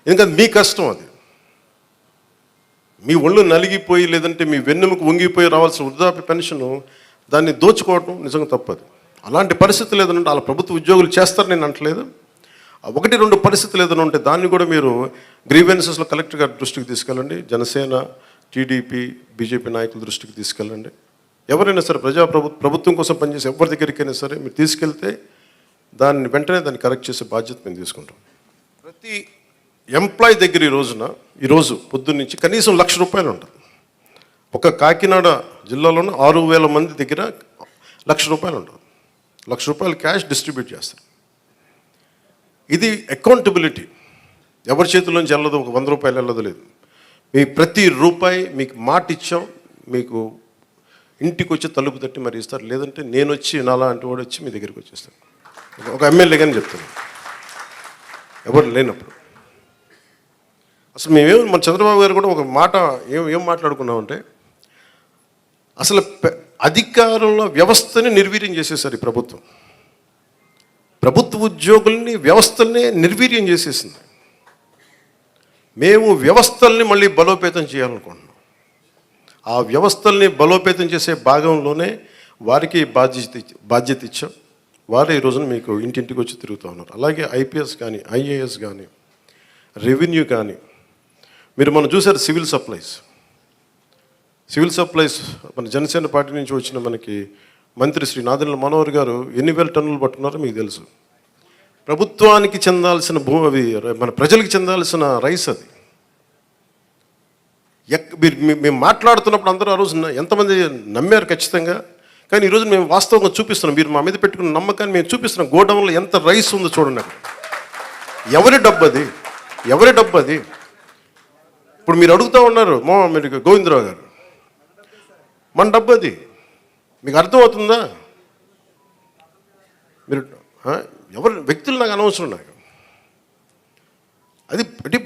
ఎందుకంటే మీ కష్టం అది. మీ ఒళ్ళు నలిగిపోయి లేదంటే మీ వెన్నెముకు వంగిపోయి రావాల్సిన వృద్ధాప్య పెన్షను దాన్ని దోచుకోవటం నిజంగా తప్పదు. అలాంటి పరిస్థితులు ఏదైనా ఉంటే అలా ప్రభుత్వ ఉద్యోగులు చేస్తారు నేను అంటలేదు. 1-2 పరిస్థితులు ఏదైనా ఉంటే దాన్ని కూడా మీరు గ్రీవెన్సెస్లో కలెక్టర్ గారి దృష్టికి తీసుకెళ్ళండి. జనసేన, టీడీపీ, బీజేపీ నాయకుల దృష్టికి తీసుకెళ్ళండి. ఎవరైనా సరే ప్రభుత్వం కోసం పనిచేసే ఎవరి దగ్గరికైనా సరే మీరు తీసుకెళ్తే దాన్ని వెంటనే దాన్ని కరెక్ట్ చేసే బాధ్యత మేము తీసుకుంటాం. ప్రతి ఎంప్లాయీ దగ్గర ఈరోజు పొద్దున్న నుంచి కనీసం ₹1,00,000 ఉంటుంది. ఒక కాకినాడ జిల్లాలోనే 6,000 మంది దగ్గర ₹1,00,000 ఉంటుంది. ₹1,00,000 క్యాష్ డిస్ట్రిబ్యూట్ చేస్తారు. ఇది అకౌంటబిలిటీ. ఎవరి చేతుల్లోంచి వెళ్ళదు, ఒక ₹100 వెళ్ళదు లేదు. మీ ప్రతి రూపాయి మీకు మాట ఇచ్చాం, మీకు ఇంటికి వచ్చి తలుపు తట్టి మరి ఇస్తారు. లేదంటే నేను వచ్చి నాలా అంటే వాడు వచ్చి మీ దగ్గరికి వచ్చేస్తాను. ఒక ఎమ్మెల్యే కానీ చెప్తాను, ఎవరు లేనప్పుడు. అసలు మన చంద్రబాబు గారు కూడా ఒక మాట ఏం మాట్లాడుకున్నామంటే, అసలు అధికారుల వ్యవస్థని నిర్వీర్యం చేసేసారు ఈ ప్రభుత్వం. ప్రభుత్వ ఉద్యోగుల్ని, వ్యవస్థల్ని నిర్వీర్యం చేసేసింది. మేము వ్యవస్థల్ని మళ్ళీ బలోపేతం చేయాలనుకుంటున్నాం. ఆ వ్యవస్థల్ని బలోపేతం చేసే భాగంలోనే వారికి బాధ్యత ఇచ్చాం. వారు ఈ రోజున మీకు ఇంటింటికి వచ్చి తిరుగుతూ ఉన్నారు. అలాగే ఐపీఎస్ కానీ, ఐఏఎస్ కానీ, రెవెన్యూ కానీ. మీరు మనం చూసారు సివిల్ సప్లైస్ మన జనసేన పార్టీ నుంచి వచ్చిన మనకి మంత్రి శ్రీ నాదెండ్ల మనోహర్ గారు ఎన్ని వేల టన్నులు పట్టుకున్నారో మీకు తెలుసు. ప్రభుత్వానికి చెందాల్సిన అవి మన ప్రజలకు చెందాల్సిన రైస్ అది. మేము మాట్లాడుతున్నప్పుడు అందరూ ఆ రోజు ఎంతమంది నమ్మారు ఖచ్చితంగా. కానీ ఈరోజు మేము వాస్తవంగా చూపిస్తున్నాం. మీరు మా మీద పెట్టుకున్న నమ్మకాన్ని మేము చూపిస్తున్నాం. గోడౌన్లో ఎంత రైస్ ఉందో చూడండి. అక్కడ ఎవరి డబ్బు అది? ఇప్పుడు మీరు అడుగుతూ ఉన్నారు మీరు గోవిందరావు గారు, మన డబ్బు అది. మీకు అర్థమవుతుందా? మీరు వ్యక్తులు నాకు అనవసరం. నాకు అది అంటే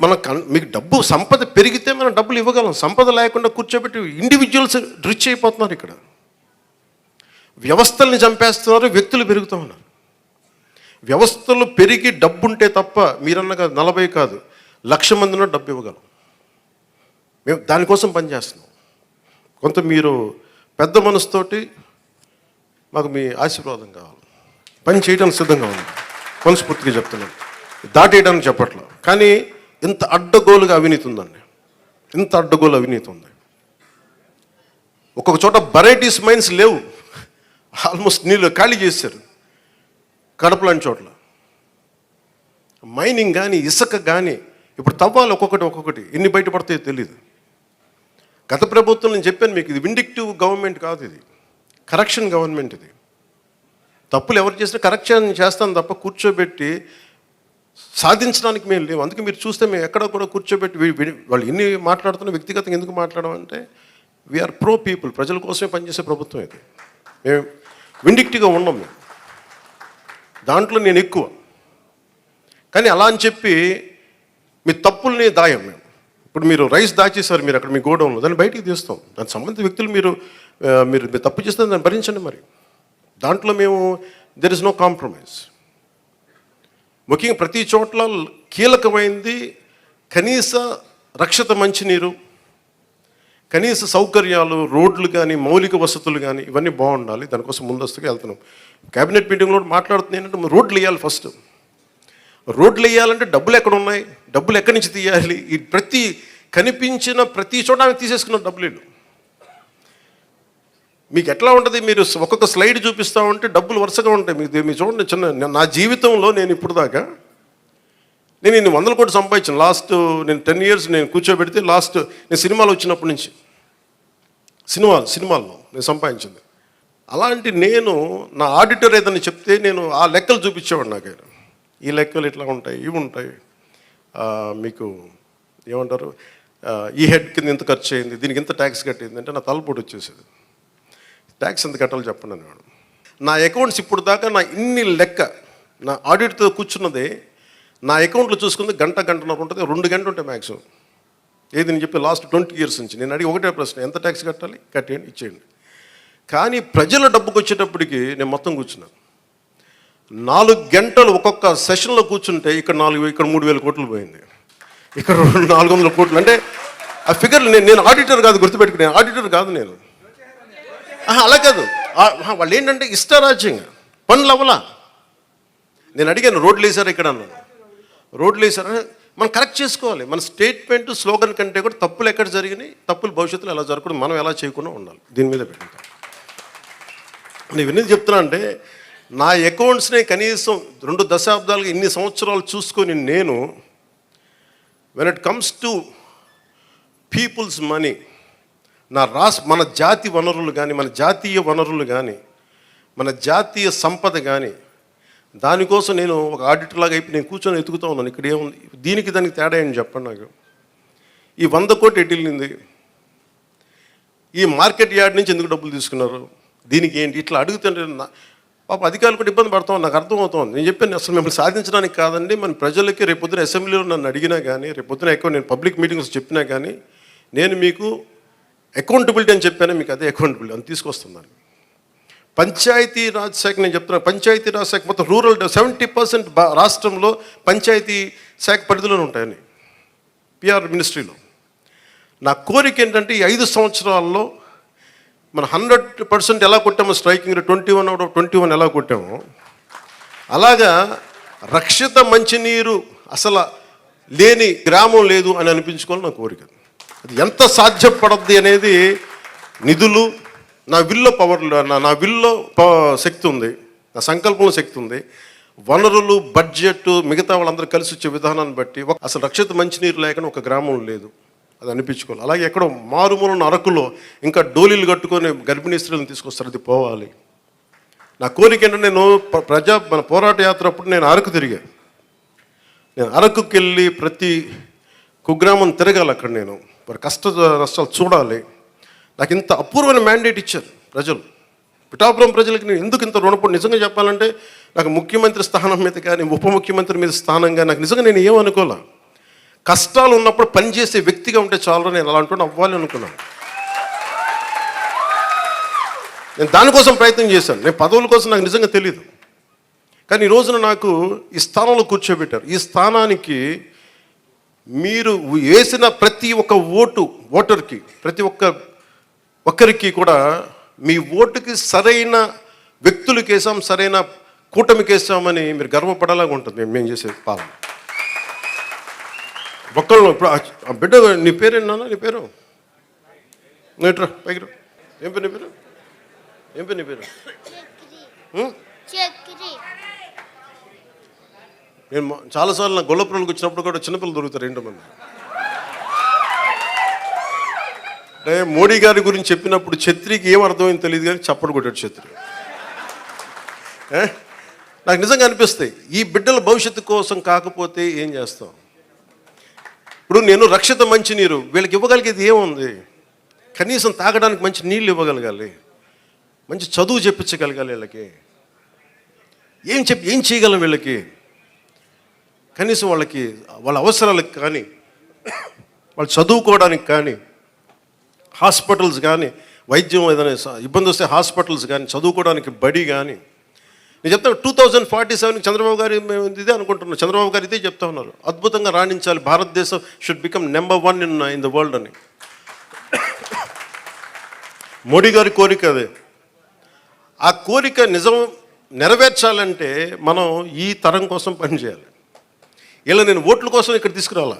మీకు డబ్బు సంపద పెరిగితే మనం డబ్బులు ఇవ్వగలం. సంపద లేకుండా కూర్చోబెట్టి ఇండివిజువల్స్ రిచ్ అయిపోతున్నారు. ఇక్కడ వ్యవస్థల్ని చంపేస్తున్నారు, వ్యక్తులు పెరుగుతూ ఉన్నారు. వ్యవస్థలు పెరిగి డబ్బు ఉంటే తప్ప మీరన్నగా 40 కాదు 1,00,000 మందినో డబ్బు ఇవ్వగలం. మేము దానికోసం పనిచేస్తున్నాం. కొంత మీరు పెద్ద మనసుతోటి మాకు మీ ఆశీర్వాదం కావాలి. పని చేయడానికి సిద్ధంగా ఉంది, మనస్ఫూర్తిగా చెప్తున్నాను, దాటేయడానికి చెప్పట్లేదు. కానీ ఇంత అడ్డగోలుగా అవినీతి ఉందండి, ఇంత అడ్డగోలు అవినీతి ఉంది. ఒక్కొక్క చోట వెరైటీస్ మైన్స్ లేవు, ఆల్మోస్ట్ నీళ్ళు ఖాళీ చేశారు. కడప లాంటి చోట్ల మైనింగ్ కానీ ఇసుక కానీ ఇప్పుడు తవ్వాలి ఒక్కొక్కటి ఎన్ని బయటపడతాయో తెలియదు. గత ప్రభుత్వం నేను చెప్పాను మీకు, ఇది విండిక్టివ్ గవర్నమెంట్ కాదు, ఇది కరెక్షన్ గవర్నమెంట్. ఇది తప్పులు ఎవరు చేసినా కరెక్షన్ చేస్తాను తప్ప కూర్చోబెట్టి సాధించడానికి మేము లేవు. అందుకే మీరు చూస్తే మేము ఎక్కడ కూడా కూర్చోబెట్టి వాళ్ళు ఎన్ని మాట్లాడుతున్నా వ్యక్తిగతంగా ఎందుకు మాట్లాడమంటే వీఆర్ ప్రో పీపుల్, ప్రజల కోసమే పనిచేసే ప్రభుత్వం ఇది. మేము విండిక్టివ్గా ఉన్నాం, మేము దాంట్లో నేను ఎక్కువ. కానీ అలా అని చెప్పి మీ తప్పుల్ని దాయం మేము. ఇప్పుడు మీరు రైస్ దాచేశారు, మీరు అక్కడ మీ గోడౌన్లో, దాన్ని బయటికి తీస్తాం. దానికి సంబంధించిన వ్యక్తులు మీరు తప్పు చేస్తే దాన్ని భరించండి. మరి దాంట్లో మేము దెర్ ఇస్ నో కాంప్రమైజ్. ముఖ్యంగా ప్రతి చోట్ల కీలకమైంది కనీస రక్షిత మంచినీరు, కనీస సౌకర్యాలు, రోడ్లు కానీ మౌలిక వసతులు కానీ ఇవన్నీ బాగుండాలి. దానికోసం ముందస్తుగా వెళ్తున్నాం. క్యాబినెట్ మీటింగ్లో మాట్లాడుతుంది ఏంటంటే రోడ్లు వేయాలి. ఫస్ట్ రోడ్లు వేయాలంటే డబ్బులు ఎక్కడ ఉన్నాయి, డబ్బులు ఎక్కడి నుంచి తీయాలి? ఈ కనిపించిన ప్రతి చోట ఆమె తీసేసుకున్న డబ్బులు. మీకు ఎట్లా ఉంటుంది, మీరు ఒక్కొక్క స్లైడ్ చూపిస్తూ ఉంటే డబ్బులు వరుసగా ఉంటాయి. మీరు చూడండి, చిన్న నా జీవితంలో నేను ఇప్పుడు దాకా నేను ఇన్ని 100 కోట్లు సంపాదించాను. లాస్ట్ నేను 10 years నేను కూర్చోబెడితే లాస్ట్ నేను సినిమాలు వచ్చినప్పటి నుంచి సినిమాల్లో నేను సంపాదించింది. అలాంటి నేను నా ఆడిటర్ ఏదైనా చెప్తే నేను ఆ లెక్కలు చూపించేవాడు. నాకు ఆయన ఈ లెక్కలు ఇట్లా ఉంటాయి, ఇవి ఉంటాయి, మీకు ఏమంటారు, ఈ హెడ్ కింద ఇంత ఖర్చు అయింది, దీనికి ఇంత ట్యాక్స్ కట్టింది అంటే నా తలపోటు వచ్చేసేది. ట్యాక్స్ ఎంత కట్టాలో చెప్పండి అనేవాడు. నా అకౌంట్స్ ఇప్పుడు దాకా నా ఇన్ని లెక్క నా ఆడిట్తో కూర్చున్నదే నా అకౌంట్లో చూసుకుంది గంటన్నర ఉంటుంది, 2 గంటలు ఉంటాయి మ్యాక్సిమం. ఏది నేను చెప్పి లాస్ట్ 20 years నుంచి నేను అడిగి ఒకటే ప్రశ్న, ఎంత ట్యాక్స్ కట్టాలి, కట్టేయండి, ఇచ్చేయండి. కానీ ప్రజల డబ్బుకి వచ్చేటప్పటికి నేను మొత్తం కూర్చున్నాను. 4 గంటలు ఒక్కొక్క సెషన్లో కూర్చుంటే ఇక్కడ 3,000 కోట్లు పోయింది, ఇక్కడ 400 కోట్లు. అంటే ఆ ఫిగర్ నేను ఆడిటర్ కాదు, గుర్తుపెట్టుకుని, నేను ఆడిటర్ కాదు నేను. అలా కాదు, వాళ్ళు ఏంటంటే ఇష్టారాజ్యంగా పనులు అవ్వలా. నేను అడిగాను, రోడ్లు వేసారా ఇక్కడ అన్నాను. రోడ్లు వేసారా, మనం కరెక్ట్ చేసుకోవాలి. మన స్టేట్మెంట్ స్లోగన్ కంటే కూడా తప్పులు ఎక్కడ జరిగినాయి, తప్పులు భవిష్యత్తులో ఎలా జరగకూడదు, మనం ఎలా చేయకుండా ఉండాలి, దీని మీద పెట్టుకుంటాం. నేను ఎందుకు చెప్తున్నా అంటే నా అకౌంట్స్ని కనీసం 2 దశాబ్దాలుగా ఇన్ని సంవత్సరాలు చూసుకొని నేను when it comes to peoples money, మన జాతి వనరులు కానీ, మన జాతీయ వనరులు కానీ, మన జాతీయ సంపద కానీ, దానికోసం నేను ఒక ఆడిటర్ లాగా అయిపోయి నేను కూర్చొని ఎతుకుతూ ఉన్నాను. ఇక్కడ ఏముంది, దానికి తేడా ఏంటి చెప్పండి నాకు. ఈ 100 కోట్లు ఎటు వెళ్ళింది, ఈ మార్కెట్ యార్డ్ నుంచి ఎందుకు డబ్బులు తీసుకున్నారు, దీనికి ఏంటి, ఇట్లా అడుగుతుంటే పాప అధికారులు కూడా ఇబ్బంది పడతాం. నాకు అర్థమవుతుంది. నేను చెప్పాను, అసలు మిమ్మల్ని సాధించడానికి కాదండి, మన ప్రజలకి రేపొద్దున అసెంబ్లీలో నన్ను అడిగినా కానీ, రేపొద్దున ఎక్కువ నేను పబ్లిక్ మీటింగ్స్ చెప్పినా కానీ, నేను మీకు అకౌంటబిలిటీ అని చెప్పాను, మీకు అదే అకౌంటబిలిటీ అని తీసుకొస్తున్నాను. పంచాయతీ రాజ్ శాఖ నేను చెప్తున్నాను, పంచాయతీ రాజ్ శాఖ మొత్తం రూరల్ 70% రాష్ట్రంలో పంచాయతీ శాఖ పరిధిలోనే ఉంటాయని పిఆర్ మినిస్ట్రీలో. నా కోరిక ఏంటంటే ఈ 5 సంవత్సరాల్లో మనం 100% ఎలా కొట్టామో, స్ట్రైకింగ్ 21 out of 21 ఎలా కొట్టామో, అలాగా రక్షిత మంచినీరు అసలు లేని గ్రామం లేదు అని అనిపించుకోవాలి నా కోరిక. అది ఎంత సాధ్యపడద్ది అనేది నిధులు, నా విల్లో పవర్, నా విల్లో శక్తి ఉంది, నా సంకల్పంలో శక్తి ఉంది, వనరులు, బడ్జెట్, మిగతా వాళ్ళందరూ కలిసి వచ్చే విధానాన్ని బట్టి అసలు రక్షిత మంచినీరు లేకుండా ఒక గ్రామం లేదు, అది అనిపించుకోవాలి. అలాగే ఎక్కడో మారుమూలన అరకులో ఇంకా డోలీలు కట్టుకొని గర్భిణీ స్త్రీలను తీసుకొస్తారు, అది పోవాలి. నా కోరిక ఏంటంటే నేను మన పోరాట యాత్ర అప్పుడు నేను అరకు తిరిగాను. నేను అరకుకి వెళ్ళి ప్రతి కుగ్రామం తిరగాలి, అక్కడ నేను వారి కష్ట నష్టాలు చూడాలి. నాకు ఇంత అపూర్వమైన మ్యాండేట్ ఇచ్చారు ప్రజలు, పిఠాపురం ప్రజలకి. నేను ఎందుకు ఇంత రుణపడి, నిజంగా చెప్పాలంటే నాకు ముఖ్యమంత్రి స్థానం మీద కానీ, ఉప ముఖ్యమంత్రి మీద స్థానం కానీ నాకు నిజంగా నేను ఏమనుకోలే. కష్టాలు ఉన్నప్పుడు పనిచేసే వ్యక్తిగా ఉంటే చాలు, నేను అలాంటి అవ్వాలి అనుకున్నాను. నేను దానికోసం ప్రయత్నం చేశాను. నేను పదవుల కోసం నాకు నిజంగా తెలియదు. కానీ ఈ రోజున నాకు ఈ స్థానంలో కూర్చోబెట్టారు. ఈ స్థానానికి మీరు వేసిన ప్రతి ఒక్క ఓటర్కి, ప్రతి ఒక్కరికి కూడా మీ ఓటుకి సరైన వ్యక్తులకి వేసాం, సరైన కూటమికి వేసామని మీరు గర్వపడేలాగా ఉంటుంది మేము చేసే పాలన. ఒక్కళ్ళు ఇప్పుడు ఆ బిడ్డ, నీ పేరేనా? నీ పేరు నేట్రా పైకి రా. ఏం పేరు నీ పేరు? ఏం పేరు నీ పేరు? నేను చాలాసార్లు నా గొల్లపురంకి వచ్చినప్పుడు కూడా చిన్నపిల్లలు దొరుకుతారు 2 మంది. అంటే మోడీ గారి గురించి చెప్పినప్పుడు ఛత్రికి ఏం అర్థమైంది తెలియదు కానీ చప్పడు కొట్టాడు ఛత్రి. నాకు నిజంగా అనిపిస్తాయి, ఈ బిడ్డల భవిష్యత్తు కోసం కాకపోతే ఏం చేస్తాం? ఇప్పుడు నేను రక్షిత మంచినీరు వీళ్ళకి ఇవ్వగలిగేది ఏముంది? కనీసం తాగడానికి మంచి నీళ్ళు ఇవ్వగలగాలి, మంచి చదువు చెప్పించగలగాలి. వీళ్ళకి ఏం చేయగలం? వీళ్ళకి కనీసం వాళ్ళ అవసరాలకు కానీ, వాళ్ళు చదువుకోవడానికి కానీ, హాస్పిటల్స్ కానీ, వైద్యం ఏదైనా ఇబ్బంది వస్తే హాస్పిటల్స్ కానీ, చదువుకోవడానికి బడి కానీ. నేను చెప్తాను 2047 చంద్రబాబు గారు మేము ఇదే అనుకుంటున్నాం. చంద్రబాబు గారు ఇదే చెప్తా ఉన్నారు, అద్భుతంగా రాణించాలి, భారతదేశం should become number 1 in the world అని. మోడీ గారి కోరిక అదే. ఆ కోరిక నెరవేర్చాలంటే మనం ఈ తరం కోసం పనిచేయాలి. నేను ఓట్ల కోసం ఇక్కడ తీసుకురావాలా?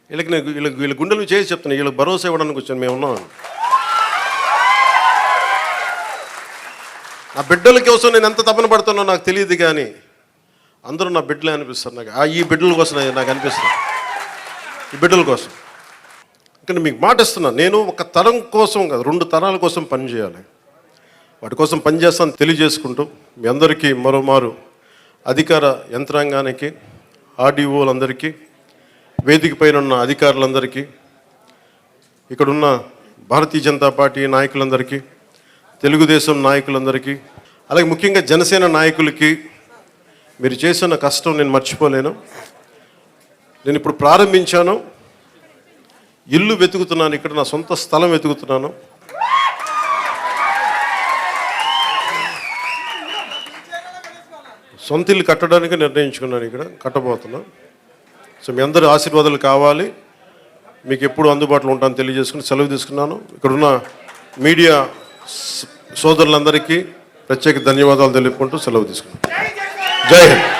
వీళ్ళ గుండెలు చేసి చెప్తున్నాను, వీళ్ళకి భరోసా ఇవ్వడానికి వచ్చాను. మేము ఉన్నాం. నా బిడ్డల కోసం నేను ఎంత తపన పడుతున్నా నాకు తెలియదు, కానీ అందరూ నా బిడ్డలే అనిపిస్తారు నాకు. ఈ బిడ్డల కోసం నాకు అనిపిస్తుంది, ఈ బిడ్డల కోసం. ఇక్కడ మీకు మాట ఇస్తున్నాను, నేను ఒక తరం కోసం కాదు, 2 తరాల కోసం పనిచేయాలి. వాటి కోసం పనిచేస్తాను తెలియజేసుకుంటూ మీ అందరికీ మరోమారు అధికార యంత్రాంగానికి, ఆర్డీఓలందరికీ, వేదిక పైన ఉన్న అధికారులందరికీ, ఇక్కడున్న భారతీయ జనతా పార్టీ నాయకులందరికీ, తెలుగుదేశం నాయకులందరికీ, అలాగే ముఖ్యంగా జనసేన నాయకులకి మీరు చేసిన కష్టం నేను మర్చిపోలేను. నేను ఇప్పుడు ప్రారంభించాను, ఇల్లు వెతుకుతున్నాను, ఇక్కడ నా సొంత స్థలం వెతుకుతున్నాను. సొంత ఇల్లు కట్టడానికి నిర్ణయించుకున్నాను, ఇక్కడ కట్టబోతున్నాను. సో మీ అందరి ఆశీర్వాదాలు కావాలి, మీకు ఎప్పుడు అందుబాటులో ఉంటానని తెలియజేసుకుని సెలవు తీసుకున్నాను. ఇక్కడున్న మీడియా సోదరులందరికీ ప్రత్యేక ధన్యవాదాలు తెలుపుకుంటూ సెలవు తీసుకున్నాను. జై హింద్.